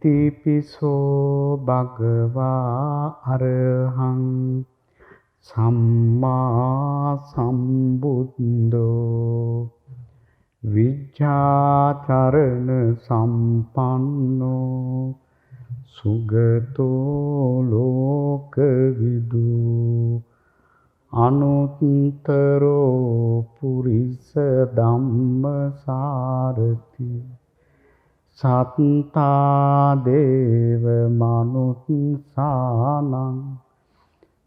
ඉතිපිසෝ භගවා අරහං සම්මා සම්බුද්ධෝ විජ්ජාචරණ සම්පන්නෝ සුගතෝ ලෝකවිදු අනුත්තරෝ පුරිස ධම්මසාරති සත්තා දේව මනුස්සානං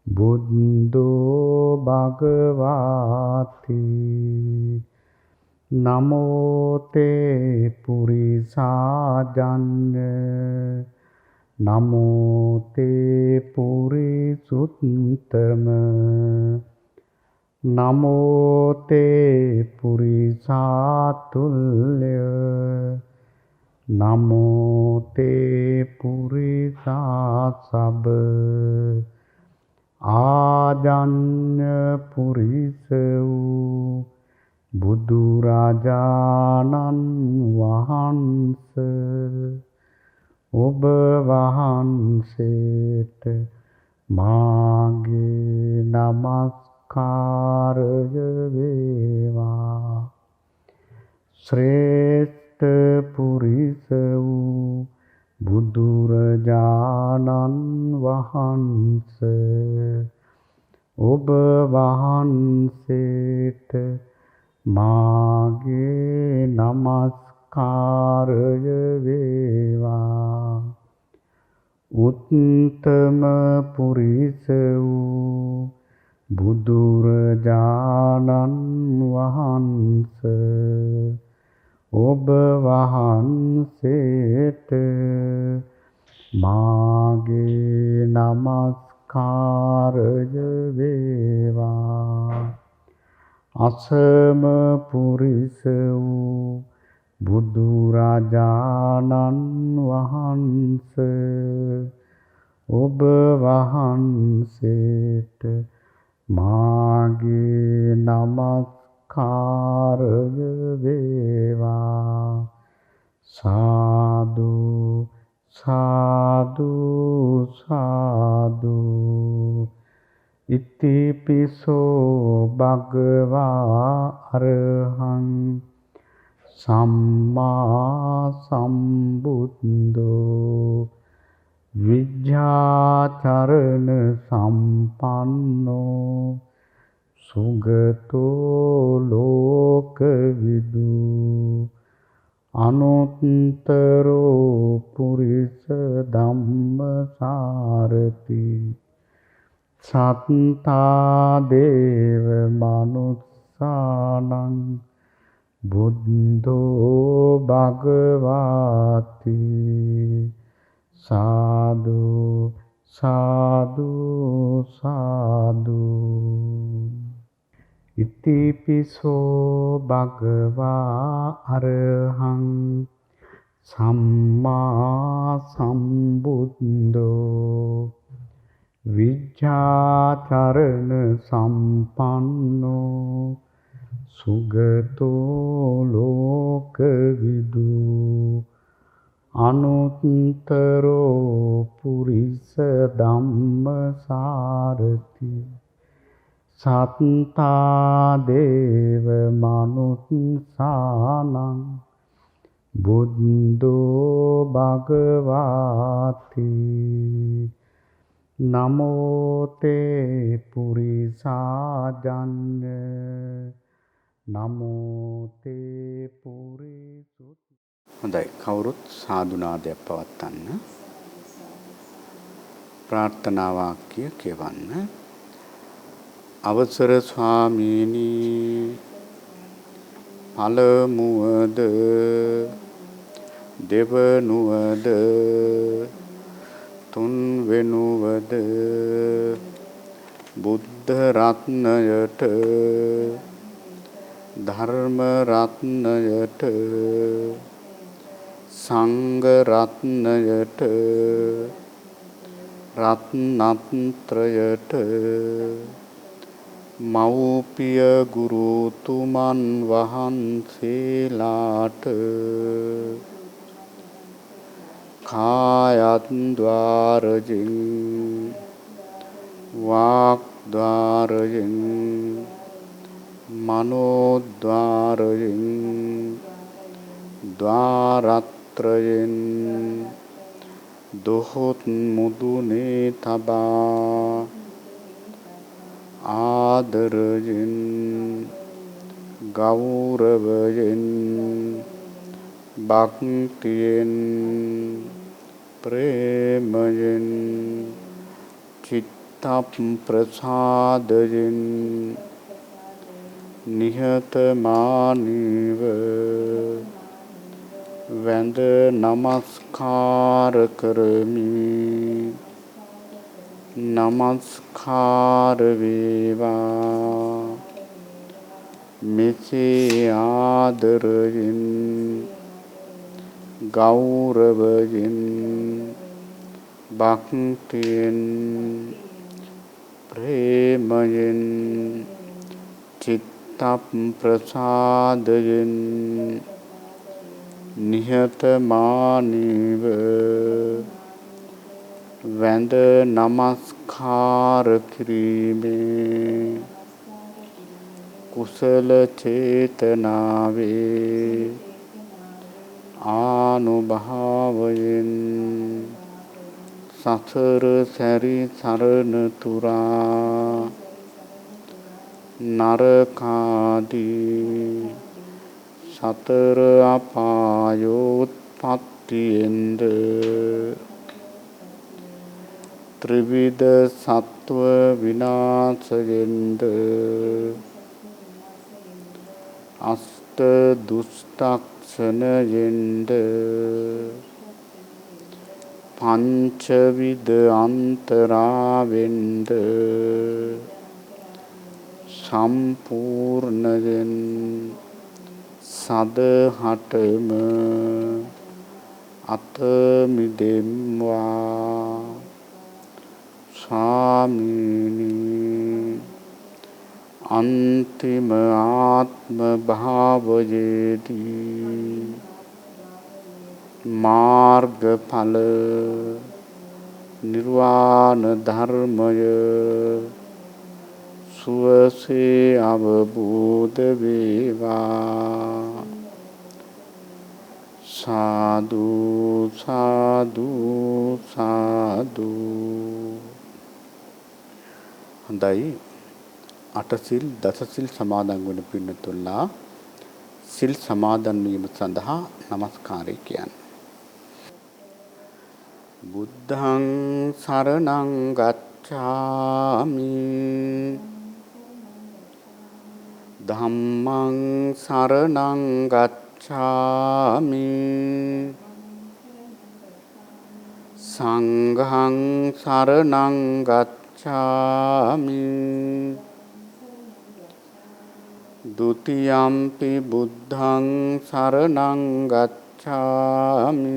බුද්ධෝ භගවාති නමෝ තේ පුරිසාජඤ්ඤ නමෝ තේ පුරිසුත්තම නමෝ තේ පුරිසාතුල්‍ය නමෝ තේ පුරිසාසබ ආජඤ්ඤ පුරිස වූ බුදුරජාණන් වහන්සේ ඔබ වහන්සේට මාගේ නමස්කාරය වේවා. ශ්‍රේෂ්ඨ පුරිස වූ බුදුරජාණන් වහන්සේ ඔබ වහන්සේට මාගේ නමස්කාරය වේවා. උත්තම පුරිස වූ බුදුරජාණන් වහන්සේ ඔබ වහන්සේට මාගේ නමස්කාරය වේවා. අසම පුරිස වූ බුදුරජාණන් වහන්සේ ඔබ වහන්සේට මාගේ නමස්කාරය වේවා. සාදු සාදු සාදු. ඉතිපිසෝ භගවා අරහං සම්මා සම්බුද්ධෝ විජ්ජාචරණ සම්පන්නෝ සුගතෝ ලෝකවිදු අනුත්තරෝ පුරිස ධම්මසාරති සත්තා දේව මනුස්සානං බුද්ධෝ භගවාති. සාදු සාදු සාදු. ඉතිපිසෝ භගවා අරහං සම්මා සම්බුද්ධෝ විජ්ජාචරණ සම්පන්නෝ සුගතෝ ලෝකවිදු අනුත්තරෝ පුරිස ධම්මසාරති සත්තා දේව මනුස්සානං බුද්ධෝ භගවාති. නමෝ තේ පුරිසාජඤ්ඤ නමෝ තේ පුරිසුත්. හොඳයි, කවුරුත් සාදුනාදයක් පවත්වන්න. ප්‍රාර්ථනා වාක්‍ය කියවන්න. අවසර ස්වාමීනි, පළමුවද දෙවනුවද තුන්වෙනුවද බුද්ධ රත්නයට ධර්ම රත්නයට සංඝ රත්නයට රත්නත්‍රයට මව්පිය ගුරුතුමන් වහන්සේලාට කායද්්වාරයෙන් වාග්ද්වාරයෙන් මනෝද්වාරයෙන් ද්වාරත්‍රයෙන් දොහොත් මුදුනේ තබා ආදරයෙන් ගෞරවයෙන් භක්තියෙන් ප්‍රේමයෙන් චිත්ත ප්‍රසාදයෙන් නිහතමානීව වැඳ නමස්කාර කරමි. නමස්කාර වේවා. මෙසේ ආදරයෙන් ගෞරවයෙන් භක්තියෙන් ප්‍රේමයෙන් චිත්ත ප්‍රසාදයෙන් නිහතමානීව වැඳ නමස්කාර කිරීමේ කුසල චේතනාවේ ආනුභාවයෙන් සසර සැරි සරණ තුරා නරකාදී සතර අපායෝත්පත්තියෙන්ද ත්‍රිවිධ සත්ව විනාශයෙන්ද අෂ්ට දුෂ්ටක්ෂණයෙන්ද පංචවිධ අන්තරාවෙන්ද සම්පූර්ණයෙන් සදහටම අත මිදෙම්වා. ස්වාමීනි, අන්තිම ආත්ම භාවයේදී මාර්ගඵල නිර්වාණ ධර්මය සුවසේ අවබෝධ වේවා. සාදු සාදු සාදු. හොඳයි. අටසිල් දසසිල් සමාදන් වන පින්නතුල්ලා සිල් සමාදන් වීම සඳහා নমස්කාරය කියන්නේ. බුද්ධං සරණං ගච්ඡාමි. ධම්මං සරණං ගච්ඡාමි. සංඝං සරණං ගච්ඡාමි. ဒုတိယံ පි බුද්ධං සරණං ගච්ඡාමි.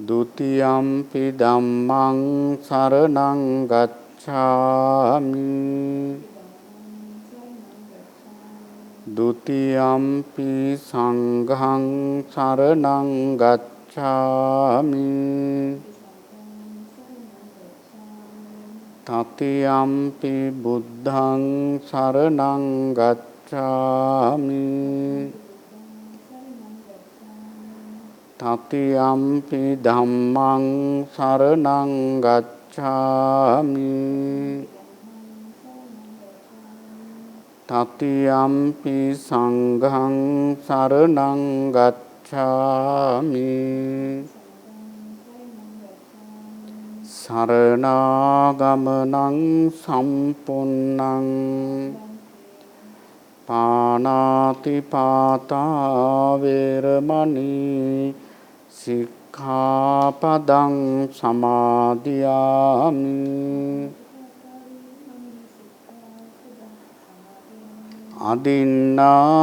ဒုတိယံ පි ධම්මං සරණං ගච්ඡාමි. ဒုတိယံ පි සංඝං සරණං ගච්ඡාමි. တတိယံ පි බුද්ධං සරණං ගච්ඡාමි. တတိယံ පි ධම්මං සරණං ගච්ඡාමි. တတိယံ පි සංඝං සරණං ගච්ඡාමි. සරණාගමනං සම්පුන්නං පාණාතිපාතා වේරමණී සික්ඛාපදං සමාදියාමි.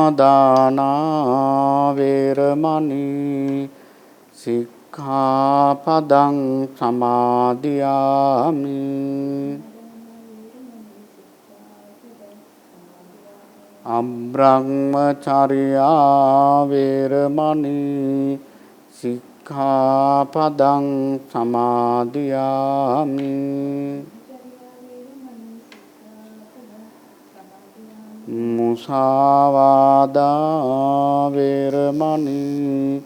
අදින්නාදානා වේරමණී සික්ඛාපදං සමාදියාමි. අබ්‍රහ්මචර්යා වේරමණී සික්ඛාපදං සමාදියාමි. මුසාවාදා වේරමණී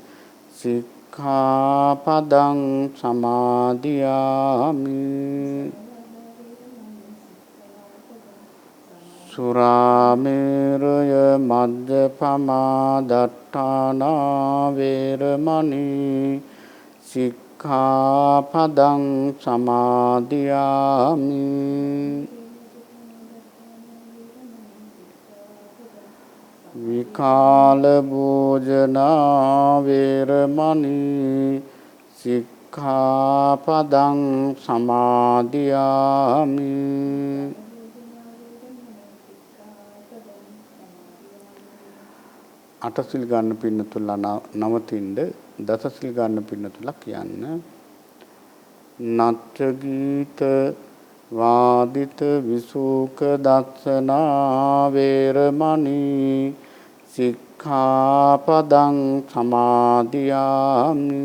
සික්ඛාපදං සමාදියාමි. සුරාමේරය මජ්ජපමා දට්ඨානා වේරමණී සික්ඛාපදං සමාදියාමි. විකාල භෝජනා වේරමණී සික්ඛාපදං සමාදියාමි. අටසිල් ගන්න පින්නතුලා නවතින්න දසසිල් ගන්න පින්නතුලා කියන්න. නච්ච ගීත වාදිත විසුක දස්සනා වේරමණී සික්ඛාපදං සමාදියාමි.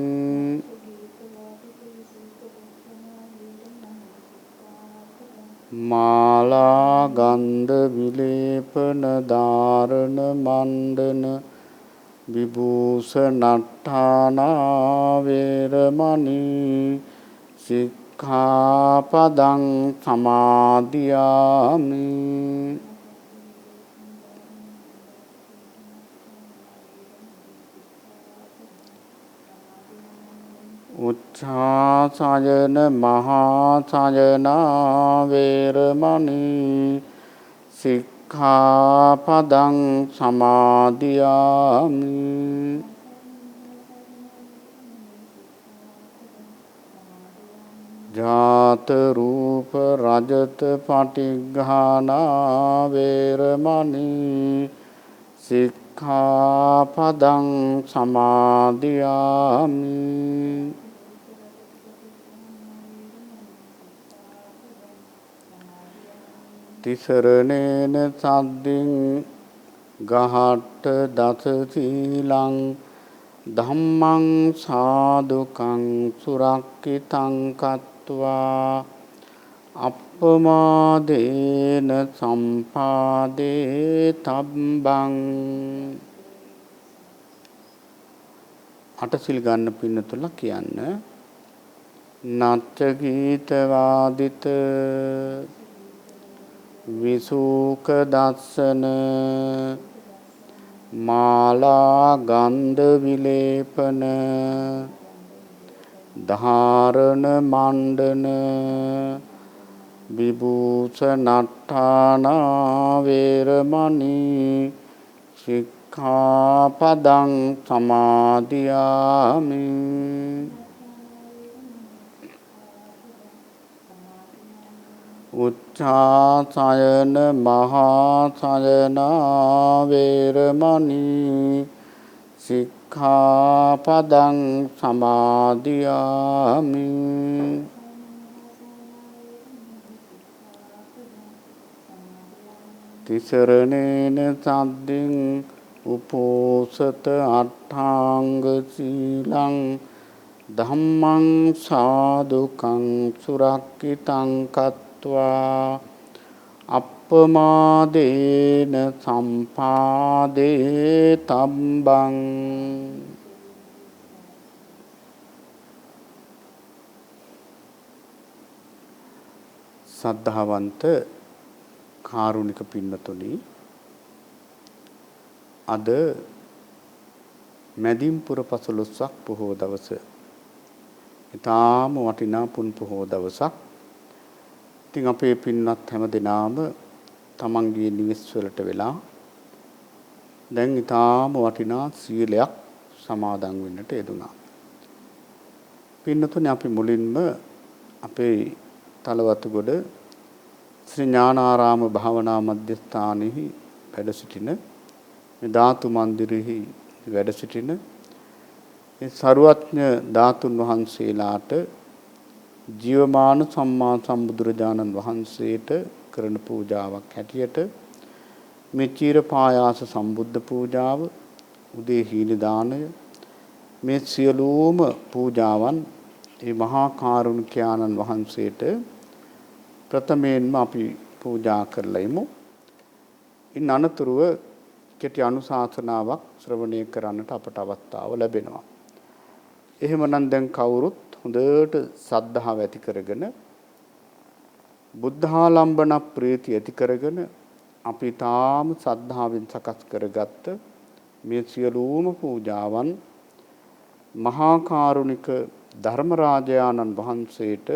මාලා ගන්ධ විලේපන ධාරණ මණ්ඩන විභූෂණට්ඨානා වේරමණී සික්ඛාපදං සමාදියාමි. උච්ඡාසයන මහාසයනා වේරමණී සික්ඛාපදං සමාදියාමි. ජාත රූප රජත පටිඝානා වේරමණී සික්ඛාපදං සමාදියාමි. තිසරණේන සද්දින් ගහට්ට දස සීලං ධම්මං සාදුකං සුරක්ඛිතං කତ୍වා අප්පමාදේන සම්පාදේ තබ්බං. අටසිල් ගන්න පින්නතුලා කියන්න. නච්ච ගීත වාදිත විසුක දස්සන මාලා ගන්ධ විලේපන ධාරණ මණ්ඩන විභූෂණට්ඨානා වේරමණී සික්ඛාපදං සමාදියාමි. උච්ඡාසයන මහාසයනා වේරමණී සික්ඛාපදං සමාදියාමි. තිසරණේන සද්දින් උපෝසත අට්ඨාංග සීලං ධම්මං සාදුකං සුරක්ඛිතං කତ୍වා අප්පමාදේන සම්පාදේ තබ්බං. සද්ධාවන්ත කාරුණික පින්නතුනි, අද මැදින්පුර පසළොස්වක පොහෝ දවස. ඊටාම වටිනා පුන් පොහෝ දවසක්. ඉතින් අපේ පින්වත් හැම දෙනාම තමන්ගේ නිවෙස් වලට වෙලා දැන් ඊටාම වටිනා සීලයක් සමාදන් වෙන්නට යෙදුණා. පින්නතුනි, අපි මුලින්ම අපේ තලවතුගොඩ ශ්‍රී ඥානාරාම භාවනා මධ්‍යස්ථානයේ වැඩ සිටින මේ ධාතු මන්දිරෙහි වැඩ සිටින මේ සරුවඥ ධාතුන් වහන්සේලාට ජීවමාන සම්මා සම්බුදුරජාණන් වහන්සේට කරන පූජාවක් හැටියට මේ චීර පායාස සම්බුද්ධ පූජාව, උදේ හීන දාණය, මේ සියලුම පූජාවන් මේ මහා කාරුණික ආනන් වහන්සේට ප්‍රථමයෙන්ම අපි පූජා කරලා ඉමු. ඉන් අනතුරුව කෙටි අනුශාසනාවක් ශ්‍රවණය කරන්නට අපට අවස්ථාව ලැබෙනවා. එහෙමනම් දැන් කවුරුත් හොඳට සද්ධාව ඇති කරගෙන බුද්ධාලම්බන ප්‍රීතිය ඇති කරගෙන අපි තාම සද්ධාවෙන් සකස් කරගත්ත මේ සියලුම පූජාවන් මහා කාරුණික ධර්මරාජානන් වහන්සේට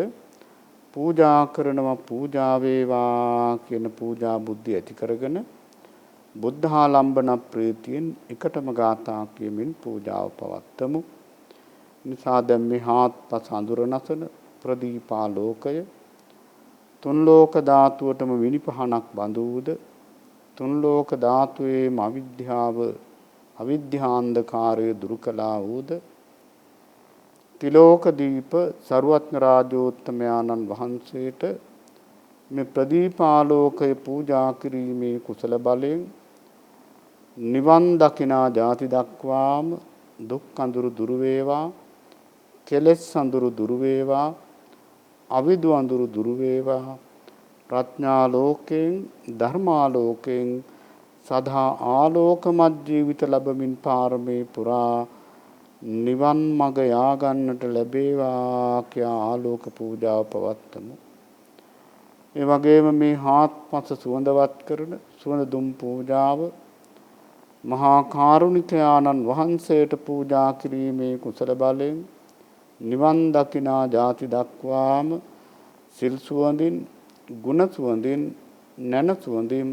පූජා කරනවා පූජා වේවා කියන පූජා බුද්ධිය ඇති කරගෙන බුද්ධාලම්බන ප්‍රීතියෙන් එකටම ගාථා කියමින් පූජාව පවත්වමු. නිසා දැන් මේ හාත්පස අඳුරනසන ප්‍රදීපාලෝකය තුන් ලෝක ධාතුවටම විනිපහනක් බඳුවුද තුන් ලෝක ධාතුවේම අවිද්‍යාන්ධකාරය දුරු කළා වූද තිලෝක දීප සරුවත්න රාජෝත්තමයාණන් වහන්සේට මේ ප්‍රදීපාලෝකය පූජා කිරීමේ කුසල බලයෙන් නිවන් දකිනා ජාති දක්වාම දුක් අඳුරු දුරු වේවා, කෙලෙස් අඳුරු දුරු වේවා, අවිදු අඳුරු දුරු වේවා, ප්‍රඥා ලෝකයෙන් ධර්මාලෝකයෙන් සදා ආලෝකමත් ජීවිත ලැබමින් පාරමී පුරා නිවන් මඟ යා ගන්නට ලැබේවා කියා ආලෝක පූජාව පවත්වමු. ඒ වගේම මේ හාත්පස සුවඳවත් කරන සුවඳ දුම් පූජාව මහා කාරුණික ආනන් වහන්සේට පූජා කිරීමේ කුසල බලයෙන් නිවන් දකිනා ජාති දක්වාම සිල් සුවඳින්, ගුණ සුවඳින්, නැන සුවඳින්,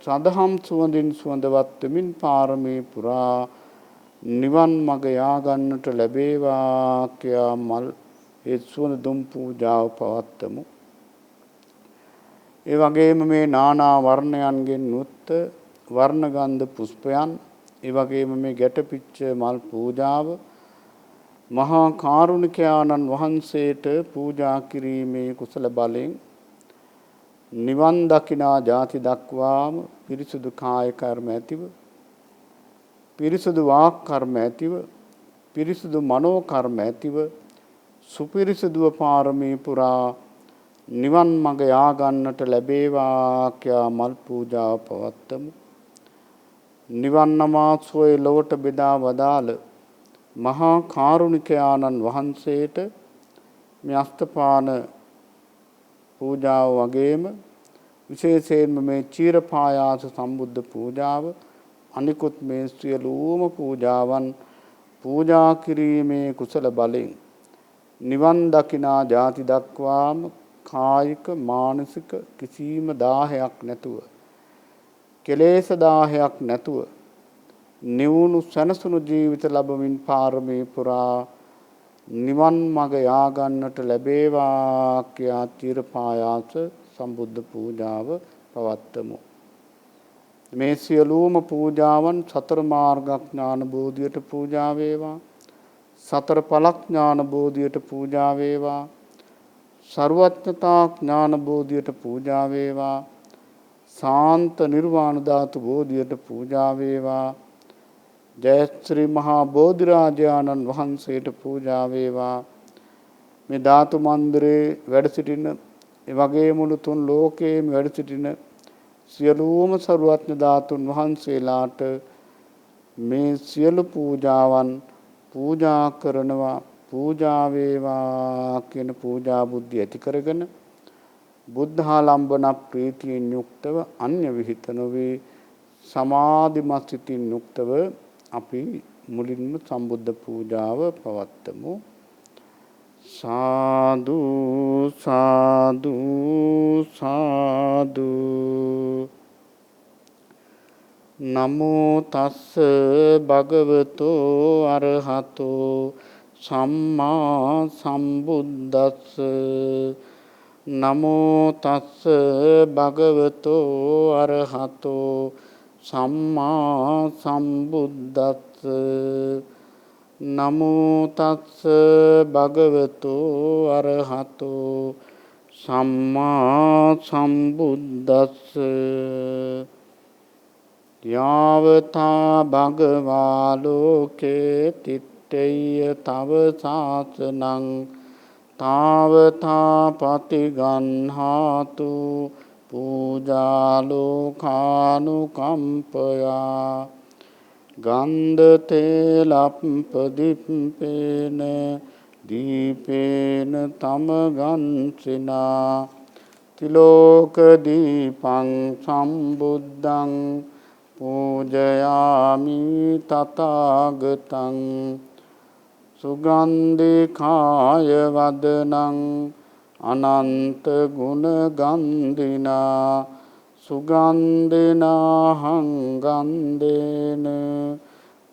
සදහම් සුවඳින් සුවඳවත් වෙමින් පාරමී පුරා නිවන් මඟ යා ගන්නට ලැබේවා කියා මල් ඒ සුවඳ දුම් පූජාව පවත්වමු. ඒ වගේම මේ නානා වර්ණයන්ගෙන් යුක්ත වර්ණගන්ධ පුෂ්පයන්, ඒ වගේම මේ ගැටපිච්ච මල් පූජාව මහා කාරුණික ආනන් වහන්සේට පූජා කිරීමේ කුසල බලයෙන් නිවන් දකිනා ජාති දක්වාම පිරිසුදු කාය කර්ම ඇතිව, පිරිසුදු වාක් කර්ම ඇතිව, පිරිසුදු මනෝ කර්ම ඇතිව, සුපිරිසුදුව පාරමී පුරා නිවන් මඟ යා ගන්නට ලැබේවා කියා මල් පූජාව පවත්වමු. නිවන් නමාසෝය ලොවට බෙදා වදාළ මහා කාරුණික ආනන් වහන්සේට මේ අස්තපාන පූජාව වගේම විශේෂයෙන්ම මේ චීරපායාස සම්බුද්ධ පූජාව අනිකුත් මේ සියලුම පූජාවන් පූජා කිරීමේ කුසල බලයෙන් නිවන් දකිනා ජාති දක්වාම කායික මානසික කිසිම දාහයක් නැතුව, කෙලෙස් දාහයක් නැතුව නිවුණු සැනසුණු ජීවිත ලැබමින් පාරමී පුරා නිවන් මඟ යා ගන්නට ලැබේවා කියා චීරපායාස සම්බුද්ධ පූජාව පවත්වමු. මේ සියලුම පූජාවන් සතර මාර්ගඥාන බෝධියට පූජා වේවා, සතර ඵලඥාන බෝධියට පූජා වේවා, සර්වඥතා ඥාන බෝධියට පූජා වේවා, සාන්ත නිර්වාණ ධාතු බෝධියට පූජා වේවා, ජයශ්‍රී මහා බෝධිරාජානන් වහන්සේට පූජා වේවා. මේ ධාතු මන්දිරේ වැඩ සිටින ඒ වගේ මුළු තුන් ලෝකයේම වැඩ සිටින සියලුම සර්වඥ ධාතුන් වහන්සේලාට මේ සියලු පූජාවන් පූජා කරනවා, පූජා වේවා කියන පූජා බුද්ධිය ඇති කරගෙන බුද්ධාලම්බන ප්‍රීතියෙන් යුක්තව අන්‍ය විහිත නොවේ සමාධිමත් සිතින් යුක්තව අපි මුලින්ම සම්බුද්ධ පූජාව පවත්වමු. සාදු සාදු සාදු. නමෝ තස්ස භගවතෝ අරහතෝ සම්මා සම්බුද්දස්ස. නමෝ තස්ස භගවතෝ අරහතෝ සම්මා සම්බුද්දස්ස. නමෝ තස්ස භගවතෝ අරහතෝ සම්මා සම්බුද්දස්ස. යාවතා භගවා ලෝකේ තිත්තේය තව සාසනං තාවතා පතිගන්හාතු පූජා ලෝකානුකම්පයා ගන්ධ තේලප්පදිප්පේන දීපේන තමගන්සිනා තිලෝක දීපං සම්බුද්ධං පූජයාමි තථාගතං සුගන්ධිකාය වදනං අනන්ත ගුණ ගන්ධිනා සුගන්ධිනාහං ගන්ධේන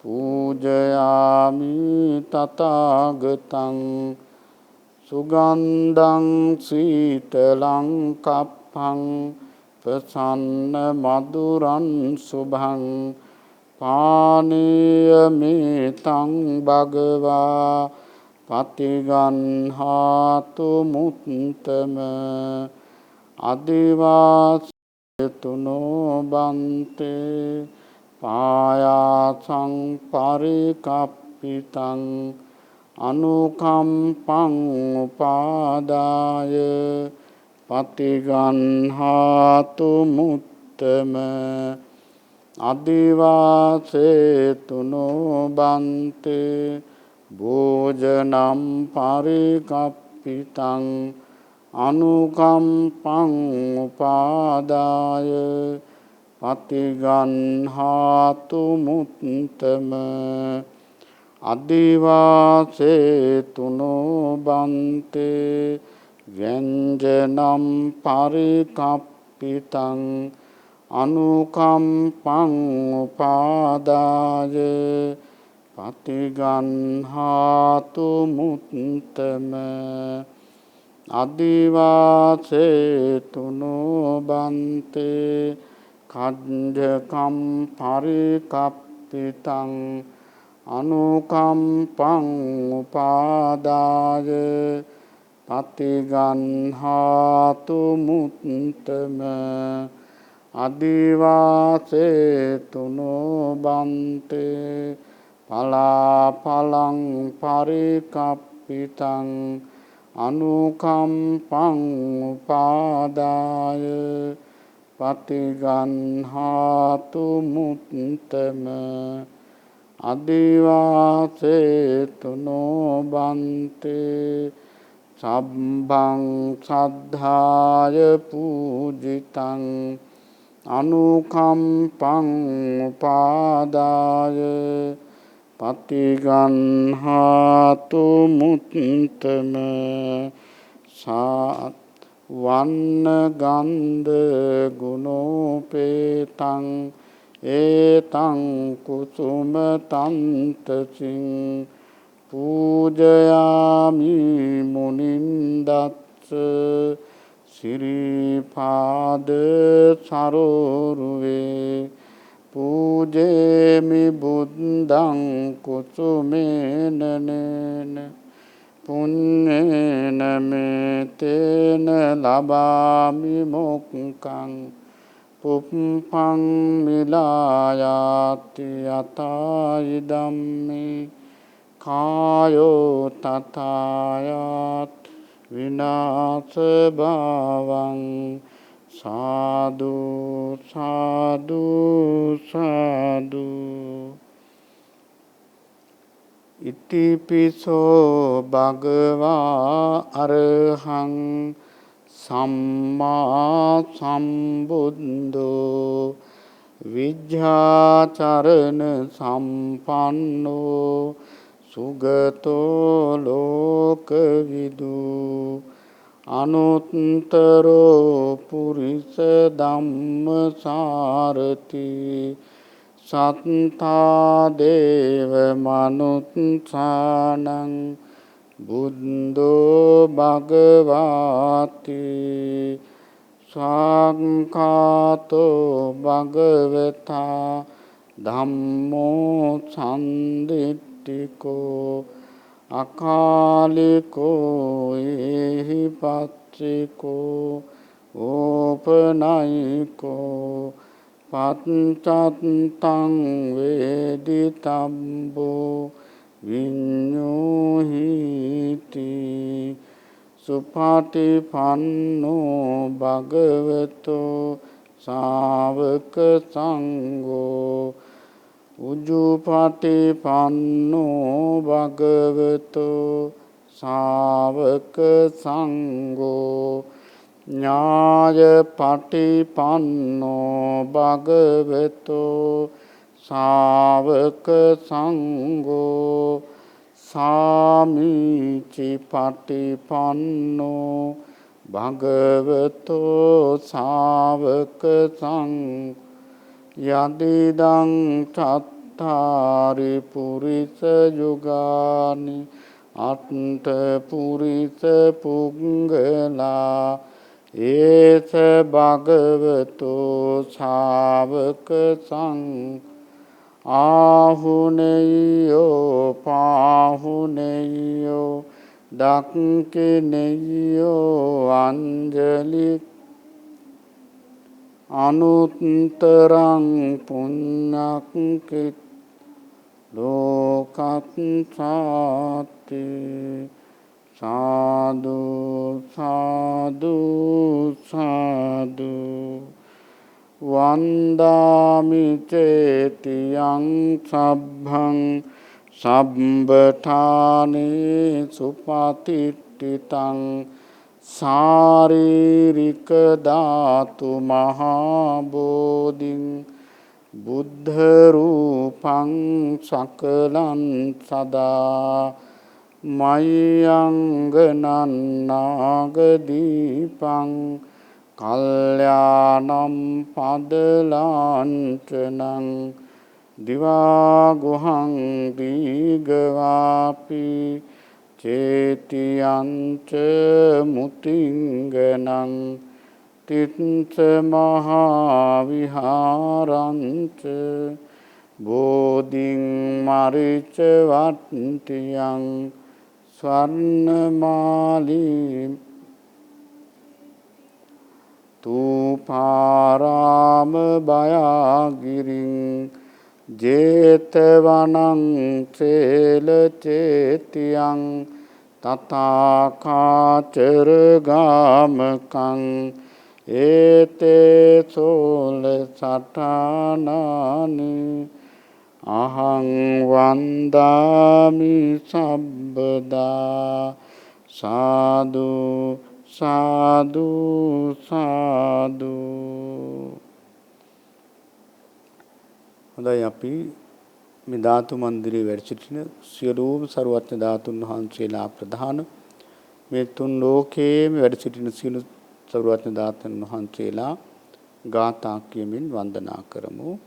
පූජයාමි තථාගතං සුගන්ධං සීතලං කප්පං ප්‍රසන්න මధుරං සුභං පානීයමේතං භගවා පතිගන්හාතු මුත්තම අදිවාසතුනෝ බන්තේ පායාසං පරිකප්පිතං අනුකම්පං උපාදාය පතිගන්හාතු මුත්තම අදිවාසේතුනෝ බන්තේ භෝජනම් පරිකප්පිතං අනුකම්පං උපාදාය පතිගන්හාතු මුත්තම අදිවාසේතුනෝ බන්තේ ව්‍යංජනම් පරිකප්පිතං අනුකම්පං උපාදාය පතිගන්හාතු මුත්තම අදිවාසේතුනෝ බන්තේ කඤ්ජකම් පරිකප්පිතං අනුකම්පං උපාදාය පතිගන්හාතු මුත්තම අදිවාසේතුනෝ බන්තේ පලාපලං පරිකප්පිතං අනුකම්පං උපාදාය පතිගන්හාතු මුත්තම අදිවාසේතුනෝ බන්තේ සබ්බං සද්ධාය පූජිතං අනුකම්පං උපාදාය පතිගන්හාතු මුත්තම වන්න ගන්ධ ගුණෝපේතං ඒතං කුසුම තන්තසින් පූජයාමි මුනින්දත්ස සිරිපාද සරෝරුවේ පූජේමි බුද්ධං කුසුමේනනේන පුඤ්ඤේන මේතේන ලබාමි මොක්ඛං පුප්පං මිලායාති යතායි ධම්මේ කායෝ තථායත් විනාශ භවං සාදු සාදු සාදු ඉතිපිසෝ භගවා අරහං සම්මා සම්බුද්ධෝ විජ්ජාචරණ සම්පන්නෝ සුගතෝ ලෝකවිදු අනුත්තරෝ පුරිස ධම්මසාරති සත්තා දේව මනුත්සානං බුද්ධෝ භගවාති සංඛාතෝ භගවතා ධම්මෝ සම්දිට්ඨිකෝ අකාලිකෝ එහිපත්තිකෝ ඕපනයිකෝ පච්චත්තං වේදිතබ්බෝ විඤ්ඤෝහිති සුපටිපන්නෝ භගවතෝ ශාවක සංඝෝ උජුපටිපන්නෝ භගවතෝ ශාවක සංඝෝ ඥායපටිපන්නෝ භගවතෝ ශාවක සංඝෝ සාමීචි පටිපන්නෝ භගවතෝ ශාවක සංඝෝ යදිදං චත්තාරි පුරිස යුගානි අට්ඨ පුරිස පුංගලා ඒස භගවතෝ ශාවක සංඝ ආහුනේයෝ පාහුනේයෝ දක්ඛිනේයෝ අංජලි අනුත්තරං පුඤ්ඤක්ඛිත ලෝකස්සාති සාදු සාදු සාදු වන්දාමි චේතියං සබ්බං සම්බඨානේ සුපතිට්ඨිතං සාරීරික ධාතු මහා බෝධින් බුද්ධ රූපං සකලං සදා මයංගනං නාගදීපං කල්යාණම් පදලාංචනං දිවා ගුහං දීගවාපි චේතියංච මුතිංගනං තිත්ස මහා විහාරංච බෝධින් මරිච වට්ටියං ස්වර්ණමාලී තූපාරාම බයාගිරින් ජේතවනං සේල චේතියං තථාකාචර ගාමකං ඒතේ සෝල සඨානානි අහං වන්දාමි සම්බදා සාදු සාදු සාදු. හොඳයි අපි මේ ධාතු මන්දිරයේ වැඩ සිටින සියලුම සරුවත්න ධාතුන් වහන්සේලා ප්‍රධාන මේ තුන් ලෝකයේම වැඩ සිටින සියලු සරුවත්න ධාතුන් වහන්සේලා ගාථා කියමින් වන්දනා කරමු.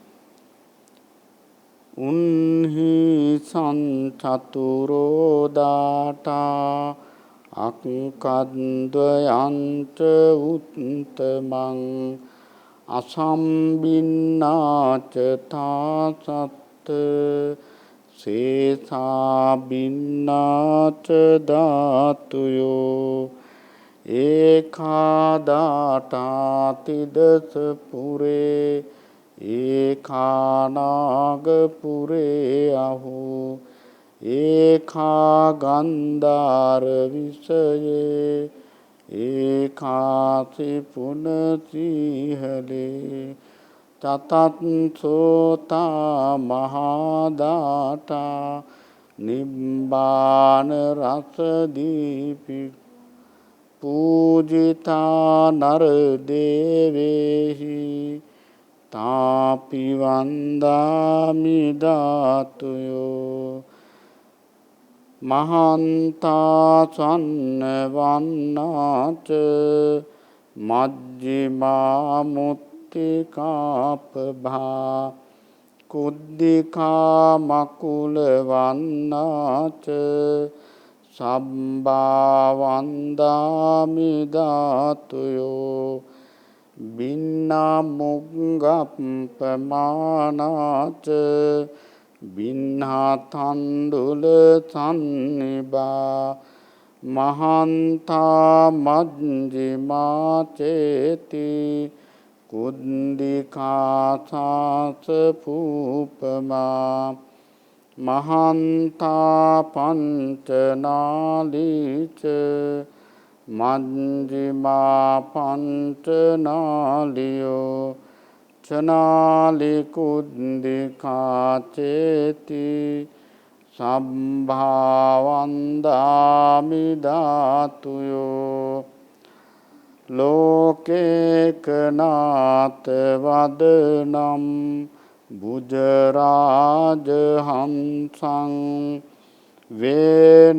උන්හි සංචතුරෝ දාඨා අක්ඛද්වයන්ත උත්තමං අසම්බින්නාච තාසත්ත සේසාබින්නාච ධාතුයෝ ඒකාදාඨාතිදස පුරේ ඒකානාගපුරේ අහෝ ඒකා ගන්ධාර විසයේ ඒකාසි පුනසීහලේ තතත්සෝතා මහාදාඨා නිබ්බාන රසදීපි පූජිතා නර දේවේහි තාපි වන්දාමි ධාතුයෝ මහන්තා සන්න වන්නාච මජ්ජිමා මුත්තිකාපභා කුද්ධිකා මකුල වන්නාච සම්බා වන්දාමි ධාතුයෝ බින්නා මුග්ගප්පමානාච බින්හා තණ්ඩුල සන්නිබා මහන්තා මජ්ජිමා චේති කුද්දිකාසාස පූපමා මහන්තා පංචනාලීච මංජිමා පංචනාලියෝ චනාලි කුද්දිකාචේති සම්භාවන්දාමි ධාතුයෝ ලෝකේකනාත වදනම් බුජරාජහංසං වේනෙයකෝ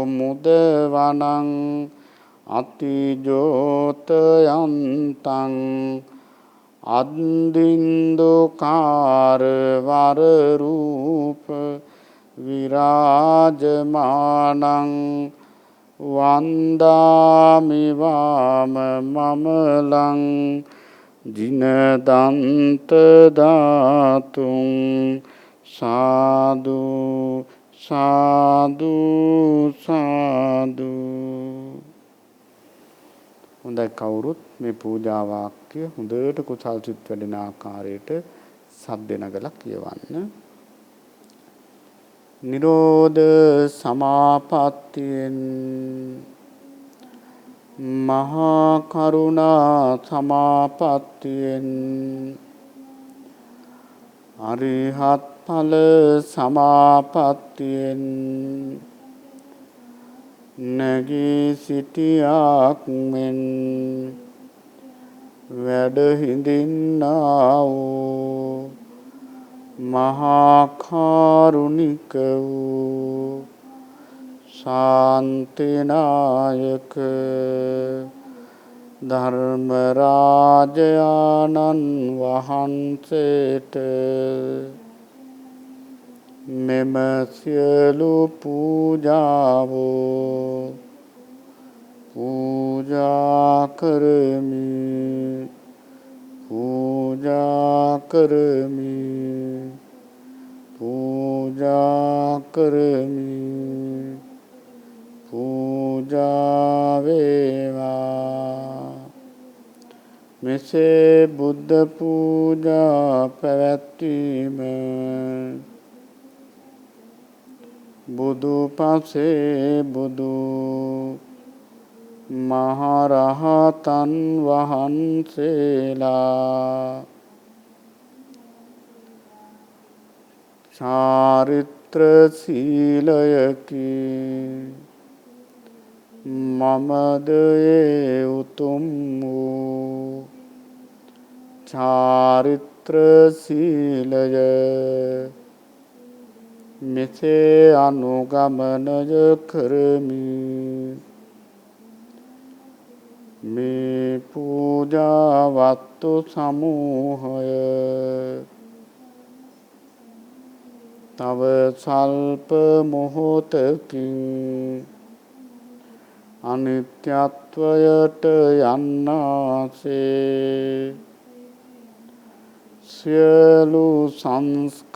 මුදවනං අතිජෝතයන්තං අද්දින්දුකාර වරරූප විරාජමානං වන්දාමි වාම මමලං ජිනදන්ත ධාතුං සාදු සාදු සාදු. හොඳයි, කවුරුත් මේ පූජා වාක්‍ය හොඳට කුසල් සිත් වැඩෙන ආකාරයට සද්ද නගලා කියවන්න. නිරෝධ සමාපත්තියෙන් මහා කරුණා සමාපත්තියෙන් අරිහත් ඵල සමාපත්තියෙන් නැගී සිටියාක් මෙන් වැඩ හිඳින්නා වූ මහා කරුණික වූ ශාන්තිනායක ධර්මරාජානන් වහන්සේට මෙම සියලු පූජාවෝ පූජා කරමි පූජා කරමි පූජා කරමි පූජා වේවා. මෙසේ බුද්ධ පූජා පැවැත්වීම බුදු පසේ බුදු මහරහතන් වහන්සේලා චාරිත්‍ර සීලයකි. මමද ඒ උතුම් වූ චාරිත්‍ර සීලය මෙසේ අනුගමනය කරමි. මේ පූජාවත්තු සමූහය තව සල්ප මොහොතකින් අනිත්‍යත්වයට යන්නාසේ සියලු සංස්කාරයෝ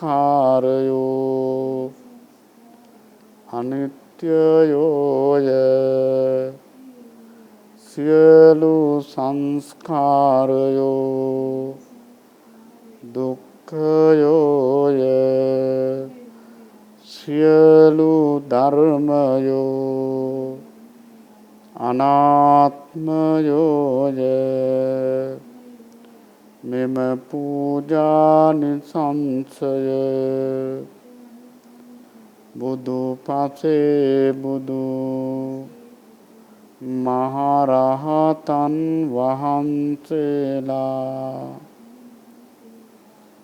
අනිත්‍යයෝය. සියලු සංස්කාරයෝ දුක්ඛයෝය. සියලු ධර්මයෝ අනාත්මයෝය. මෙම පූජානිසංසය බුදු පසේ බුදු මහරහතන් වහන්සේලා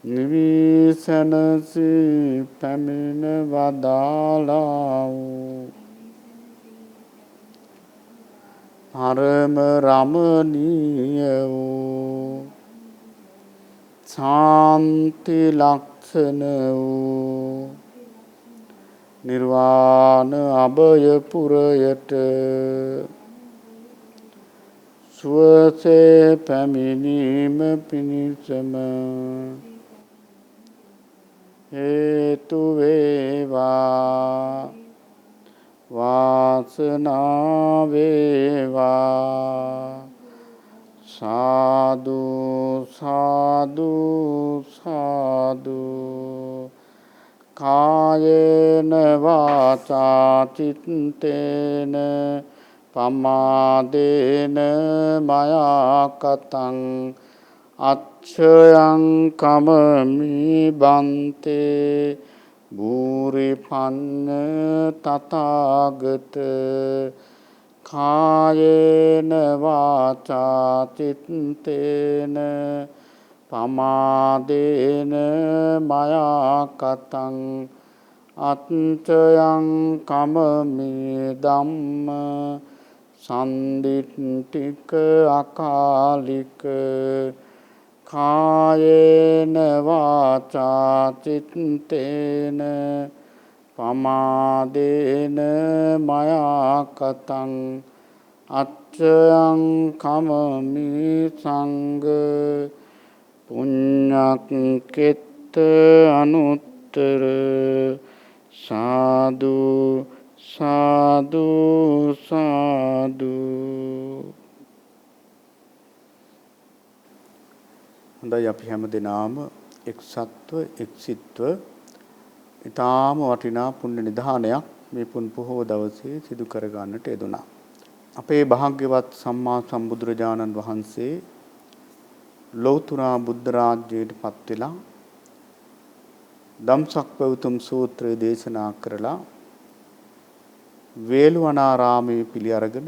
නිවිසනසී පැමිණ වදාළා වූ පරම රමණීය වූ ශාන්ති ලක්ෂණ වූ නිර්වාණ අභය පුරයට සුවසේ පැමිණීම පිණිසම හේතු වේවා. වාසනාව වේවා. සාදු සාදු සාදු කායේන වාචා චිත්තේන පමාදේන මයා කතං අච්ඡයං කමමි බන්තේ භූරි පන්න තථාගත කායේන වාචා චිත්තේන පමාදේන මයා කතං අච්ඡයං කමමි ධම්ම සම්දිට්ඨික අකාලික කායේන වාචා චිත්තේන පමාදේන මයා කතං අච්ඡයං කමමි සංඝ පුඤ්ඤක්ඛෙත්ත අනුත්තර සාදු සාදු සාදු. හොඳයි, අපි හැම දිනම එක්සත්ව එක්සිත්ව ඊටාම වටිනා පුණ්‍ය නිධානයක් මේ පුන් පොහොව දවසේ සිදු කර ගන්නට යෙදුණා. අපේ භාග්‍යවත් සම්මා සම්බුදුරජාණන් වහන්සේ ලෞතර බුද්ධ රාජ්‍යයට පත් වෙලා ධම්සක් පැවතුම් සූත්‍රය දේශනා කරලා වේළුවනාරාමයේ පිළි අරගෙන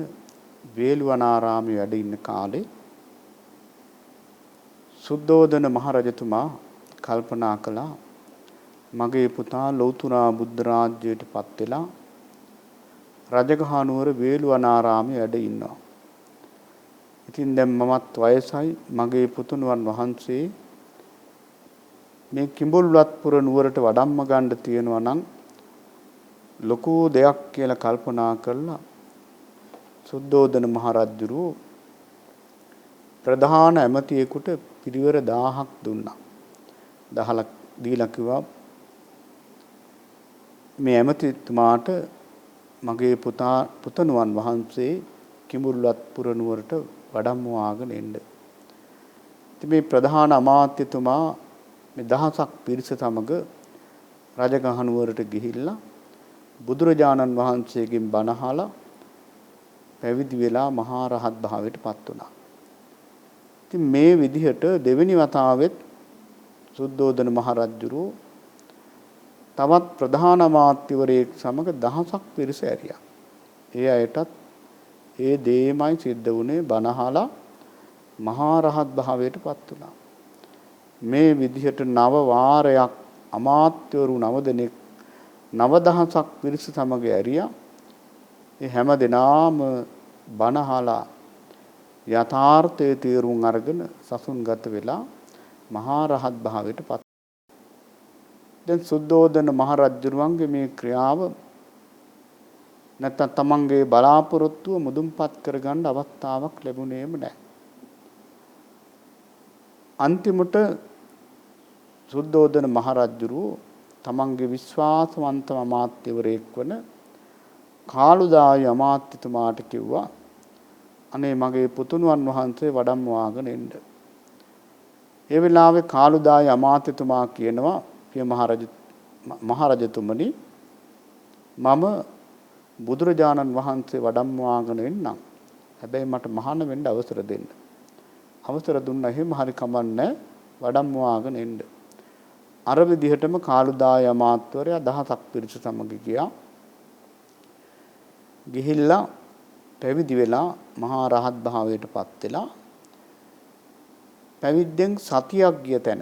වේළුවනාරාමයේ වැඩ ඉන්න කාලේ සුද්ධෝදන මහරජතුමා කල්පනා කළා, මගේ පුතා ලෞතර බුද්ධ රාජ්‍යයට පත් වෙලා රජගහ නුවර වේළුවනාරාමයේ වැඩ ඉන්නවා. ඉතින් දැන් මමත් වයසයි, මගේ පුතුණුවන් වහන්සේ මේ කිඹුල්වත්පුර නුවරට වඩම්ම ගන්න තියෙනවා නම් ලොකු දෙයක් කියලා කල්පනා කළා. සුද්ධෝදන මහරජුරු ප්‍රධාන ඇමතියෙකුට පිරිවර 1000ක් දුන්නා. 10ක් දීලා කිව්වා, මේ ඇමතිතුමාට මගේ පුතණුවන් වහන්සේ කිඹුල්වත්පුර නුවරට වඩම්මවාගෙන එන්න. ඉතින් මේ ප්‍රධාන අමාත්‍යතුමා මේ 1000ක් පිරිස සමග රජගහ නුවරට ගිහිල්ලා බුදුරජාණන් වහන්සේගෙන් බණ අහලා පැවිදි වෙලා මහා රහත් භාවයට පත් වුණා. ඉතින් මේ විදිහට දෙවෙනි වතාවෙත් සුද්ධෝදන මහරජුරු තවත් ප්‍රධාන අමාත්‍යවරයෙක් සමග 1000ක් පිරිස ඇරියා. ඒ අයටත් ඒ දේමයි සිද්ධ වුණේ, බණ අහලා මහා රහත් භාවයට පත් වුණා. මේ විදිහට නව වාරයක් අමාත්‍යවරු 9 දෙනෙක් 9000ක් පිරිස සමග ඇරියා. ඒ හැම දිනාම බණ අහලා යථාර්ථයේ තේරුම් අරගෙන සසුන්ගත වෙලා මහා රහත් භාවයට පත්. දැන් සුද්ධෝදන මහරජුරුවන්ගේ මේ ක්‍රියාව නැත්නම් තමන්ගේ බලාපොරොත්තුව මුදුන්පත් කරගන්න අවස්ථාවක් ලැබුණේම නැහැ. අන්තිමට සුද්ධෝදන මහරජුරුව තමන්ගේ විශ්වාසවන්තම අමාත්‍යවරයෙක් වන කාළුදායි අමාත්‍යතුමාට කිව්වා, අනේ මගේ පුතුණුවන් වහන්සේ වඩම්මවාගෙන එන්න. ඒ වෙලාවේ කාළුදායි අමාත්‍යතුමා කියනවා, පිය මහරජතුමනි, මම බුදුරජාණන් වහන්සේ වඩම්මවාගෙන එන්නම්. හැබැයි මට මහාන වෙන්න අවසර දෙන්න. අවසර දුන්නා එහෙම හරි කමන්නේ, වඩම්මවාගෙන එන්න. අර විදිහටම කාළුදායි අමාත්‍යවරයා 1000ක් පිරිස සමග ගියා. ගිහිල්ලා පැවිදි වෙලා මහා රහත් භාවයට පත් වෙලා පැවිද්දෙන් සතියක් ගිය තැන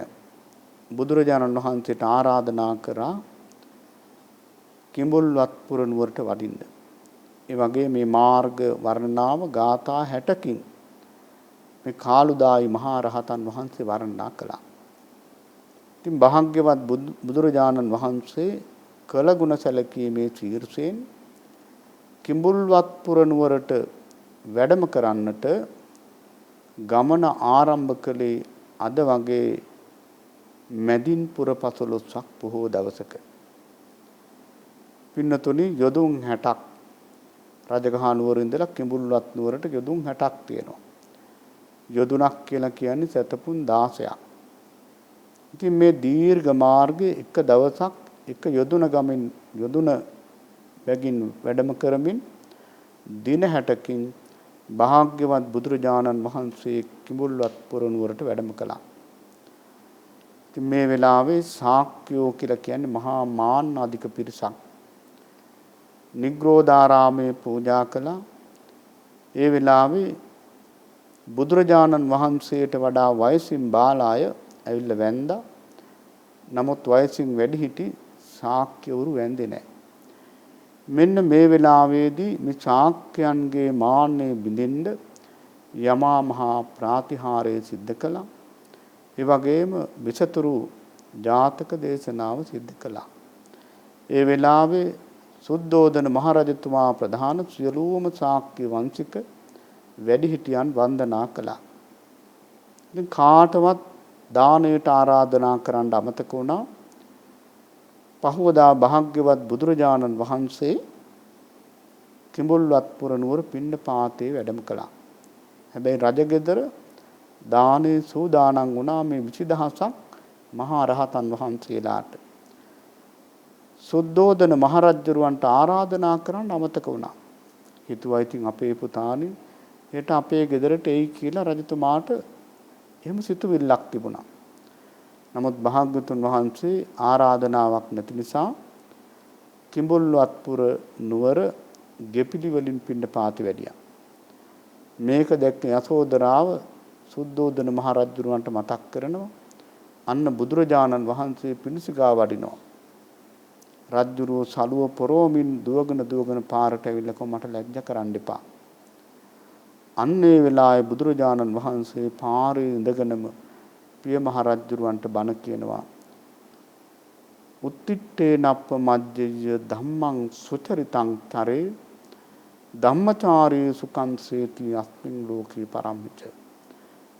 බුදුරජාණන් වහන්සේට ආරාධනා කරා කිඹුල්වත්පුර නුවරට වඩින්න. ඒ වගේ මේ මාර්ග වර්ණනාව ගාථා 60කින් මේ කාළුදායි මහා රහතන් වහන්සේ වර්ණනා කළා. ඉතින් භාග්‍යවත් බුදුරජාණන් වහන්සේ කළගුණ සැලකීමේ ශීර්ෂයෙන් කිඹුල්වත්පුර නුවරට වැඩම කරන්නට ගමන ආරම්භ කළේ අද වගේ මැදින් පුර 15ක් පොහොව දවසක. පින්නතුනි, යොදුන් 60ක් රජගහ නුවර ඉඳලා කිඹුල්වත් නුවරට යොදුන් 60ක් තියෙනවා. යොදුනක් කියලා කියන්නේ සතපුන් 16ක්. ඉතින් මේ දීර්ඝ මාර්ගයේ එක දවසක් එක යොදුන ගමින් යොදුන බැගින් වැඩම කරමින් දින 60කින් භාග්‍යවත් බුදුරජාණන් වහන්සේ කිඹුල්වත්පුර නුවරට වැඩම කළා. ඉතින් මේ වෙලාවේ ශාක්‍යයෝ කියලා කියන්නේ මහා මාන්න අධික පිරිසක් නිග්‍රෝධාරාමයේ පූජා කළා. ඒ වෙලාවේ බුදුරජාණන් වහන්සේට වඩා වයසින් බාල අය ඇවිල්ලා වැන්දා. නමුත් වයසින් වැඩිහිටි ශාක්‍යවරු වැන්දේ නැහැ. මෙන්න මේ වෙලාවේදී මේ ශාක්‍යයන්ගේ මාන්නය බිඳින්න යමා මහා ප්‍රාතිහාරය සිද්ධ කළා. ඒ වගේම විසතුරු ජාතක දේශනාව සිද්ධ කළා. ඒ වෙලාවේ සුද්ධෝදන මහරජතුමා ප්‍රධාන සියලුම ශාක්‍ය වංශික වැඩිහිටියන් වන්දනා කළා. ඉතින් කාටවත් දානයට ආරාධනා කරන්න අමතක වුණා. පහවදා භාග්‍යවත් බුදුරජාණන් වහන්සේ කිඹුල්වත්පුර නුවර පිණ්ඩපාතේ වැඩම කළා. හැබැයි රජගෙදර දානේ සූදානම් වුණා මේ 20000ක් මහා රහතන් වහන්සේලාට. සුද්ධෝදන මහරජුරවන්ට ආරාධනා කරන්න අමතක වුණා. හිතුවා ඉතින් අපේ පුතාණන් හෙට අපේ ගෙදරට එයි කියලා රජතුමාට එහෙම සිතුවිල්ලක් තිබුණා. නමුත් භාග්‍යවතුන් වහන්සේ ආරාධනාවක් නැති නිසා කිඹුල්වත්පුර නුවර ගෙපිලි වලින් පිණ්ඩපාතේ වැඩියා. මේක දැක්ක යසෝදරාව සුද්ධෝදන මහරජුරවන්ට මතක් කරනවා. අන්න බුදුරජාණන් වහන්සේ පිණිසිගා වඩිනවා. රජුරෝ සලුව පොරෝමින් දුවගෙන පාරට ඇවිල්ලා කො මට ලැජ්ජ කරන්න එපා. අන්නේ වෙලාවේ බුදුරජාණන් වහන්සේ පාරේ ඉඳගෙනම පිය මහ රජුරවන්ට බණ කියනවා. උත්තිට්ඨේ නප්ප මජ්ජය ධම්මං සුචරිතං තරේ ධම්මචාරී සුඛං සේති අස්මින් ලෝකේ පරම්මිච.